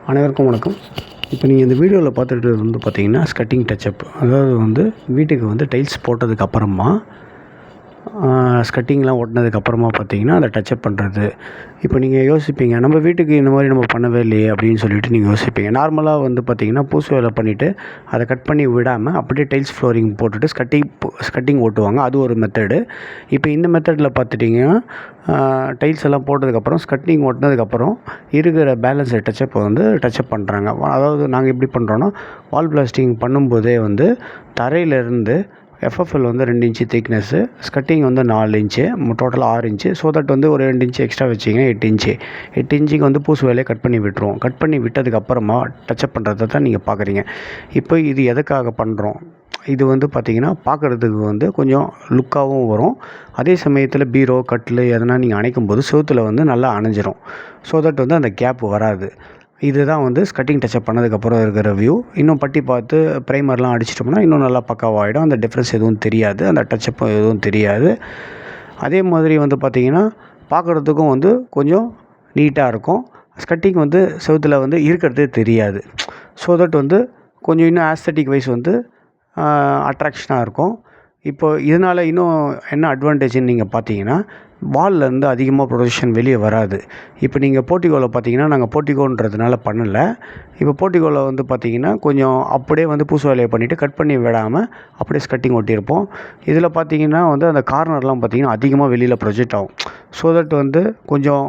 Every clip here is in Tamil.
அனைவருக்கும் வணக்கம். இப்போ நீங்கள் இந்த வீடியோவில் பார்த்துட்டு பார்த்தீங்கன்னா ஸ்கட்டிங் டச்சப். அதாவது வீட்டுக்கு டைல்ஸ் போட்டதுக்கு அப்புறமா ஸ்கட்டிங்லாம் ஒட்டினதுக்கப்புறமா பார்த்தீங்கன்னா அதை டச்சப் பண்ணுறது. இப்போ நீங்கள் யோசிப்பீங்க, நம்ம வீட்டுக்கு இந்த மாதிரி நம்ம பண்ணவே இல்லையே அப்படின்னு சொல்லிட்டு நீங்கள் யோசிப்பீங்க. நார்மலாக பார்த்தீங்கன்னா பூசு வேலை பண்ணிவிட்டு அதை கட் பண்ணி விடாமல் அப்படியே டைல்ஸ் ஃப்ளோரிங் போட்டுட்டு ஸ்கட்டிங் ஓட்டுவாங்க. அது ஒரு மெத்தடு. இப்போ இந்த மெத்தடில் பார்த்துட்டிங்கன்னா டைல்ஸ் எல்லாம் போட்டதுக்கப்புறம் ஸ்கட்டிங் ஓட்டினதுக்கப்புறம் இருக்கிற பேலன்ஸ் டச்சப் பண்ணுறாங்க. அதாவது நாங்கள் எப்படி பண்ணுறோன்னா, வால் பிளாஸ்டிங் பண்ணும்போதே தரையிலேருந்து எஃப்எஃப்எல் 2 இன்ச்சு திக்னஸ்ஸு, ஸ்கட்டிங் 4 இன்ச்சு, டோட்டலாக 6 இன்ச்சு. ஸோ தட் ஒரு 2 இன்ச்சு எக்ஸ்ட்ரா வச்சிங்கன்னா 8 இன்ச்சு. 8 இன்ச்சுக்கு பூசு வேலையை கட் பண்ணி விட்டுருவோம். கட் பண்ணி விட்டதுக்கப்புறமா டச்சப் பண்ணுறத தான் நீங்கள் பார்க்குறீங்க. இப்போ இது எதுக்காக பண்ணுறோம்? இது பார்த்திங்கன்னா பார்க்குறதுக்கு கொஞ்சம் லுக்காகவும் வரும். அதே சமயத்தில் பீரோ, கட்டில் எதனா நீங்கள் அணைக்கும் போது செவுத்தில் நல்லா அணைஞ்சிரும். ஸோ தட் அந்த கேப் வராது. இதுதான் ஸ்கட்டிங் டச்சப் பண்ணதுக்கப்புறம் இருக்கிற வியூ. இன்னும் பட்டி பார்த்து ப்ரைமர்லாம் அடிச்சிட்டோம்னா இன்னும் நல்லா பக்காவாகிடும். அந்த டிஃப்ரென்ஸ் எதுவும் தெரியாது, அந்த டச்சப்பும் எதுவும் தெரியாது. அதே மாதிரி பார்த்திங்கன்னா பார்க்குறதுக்கும் கொஞ்சம் நீட்டாக இருக்கும். ஸ்கட்டிங் செவுத்தில் இருக்கிறதே தெரியாது. ஸோ தட் கொஞ்சம் இன்னும் ஆஸ்தட்டிக் வைஸ் அட்ராக்ஷனாக இருக்கும். இப்போ இதனால் இன்னும் என்ன அட்வான்டேஜ்னு நீங்கள் பார்த்தீங்கன்னா, வால்லேருந்து அதிகமாக ப்ரொஜெக்ஷன் வெளியே வராது. இப்போ நீங்கள் போர்ட்டிகோவில் பார்த்தீங்கன்னா, நாங்கள் போர்ட்டிகோன்றதுனால பண்ணலை. இப்போ போர்ட்டிகோவில் பார்த்தீங்கன்னா கொஞ்சம் அப்படியே பூசு வேலையை பண்ணிவிட்டு கட் பண்ணி விடாமல் அப்படியே ஸ்கட்டிங் ஒட்டியிருப்போம். இதில் பார்த்தீங்கன்னா அந்த கார்னர்லாம் பார்த்தீங்கன்னா அதிகமாக வெளியில் ப்ரொஜெக்ட் ஆகும். ஸோ தட் கொஞ்சம்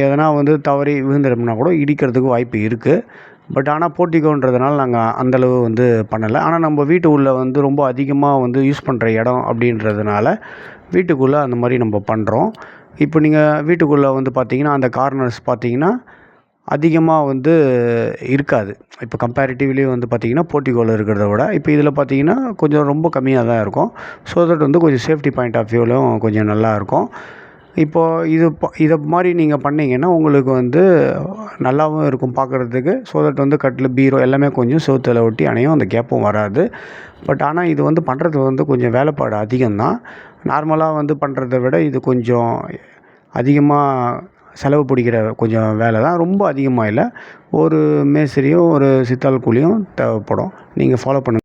எதனா தவறி விழுந்துடும்னா கூட இடிக்கிறதுக்கு வாய்ப்பு இருக்குது. பட் ஆனால் போர்ட்டிகோன்றதுனால நாங்கள் அந்தளவு பண்ணலை. ஆனால் நம்ம வீட்டு உள்ளே ரொம்ப அதிகமாக யூஸ் பண்ணுற இடம் அப்படின்றதுனால வீட்டுக்குள்ளே அந்த மாதிரி நம்ம பண்ணுறோம். இப்போ நீங்கள் வீட்டுக்குள்ளே பார்த்தீங்கன்னா அந்த கார்னர்ஸ் பார்த்தீங்கன்னா அதிகமாக இருக்காது. இப்போ கம்பேரிட்டிவ்லி பார்த்தீங்கன்னா போர்ட்டிகோவில் இருக்கிறத விட இப்போ இதில் பார்த்தீங்கன்னா கொஞ்சம் ரொம்ப கம்மியாக தான் இருக்கும். ஸோ தட் கொஞ்சம் சேஃப்டி பாயிண்ட் ஆஃப் வியூவிலும் கொஞ்சம் நல்லாயிருக்கும். இப்போது இதை மாதிரி நீங்கள் பண்ணிங்கன்னா உங்களுக்கு நல்லாவும் இருக்கும் பார்க்குறதுக்கு. ஸோ தட் கட்டில், பீரோ எல்லாமே கொஞ்சம் செவுத்தில் ஒட்டி அணையும், அந்த கேப்பும் வராது. பட் ஆனால் இது பண்ணுறது கொஞ்சம் வேலைப்பாடு அதிகம்தான். நார்மலாக பண்ணுறத விட இது கொஞ்சம் அதிகமாக செலவு பிடிக்கிற கொஞ்சம் வேலை தான். ரொம்ப அதிகமாக இல்லை. ஒரு மேஸ்திரியும் ஒரு சித்தாள் கூலியும் தேவைப்படும். நீங்கள் ஃபாலோ பண்ணுங்கள்.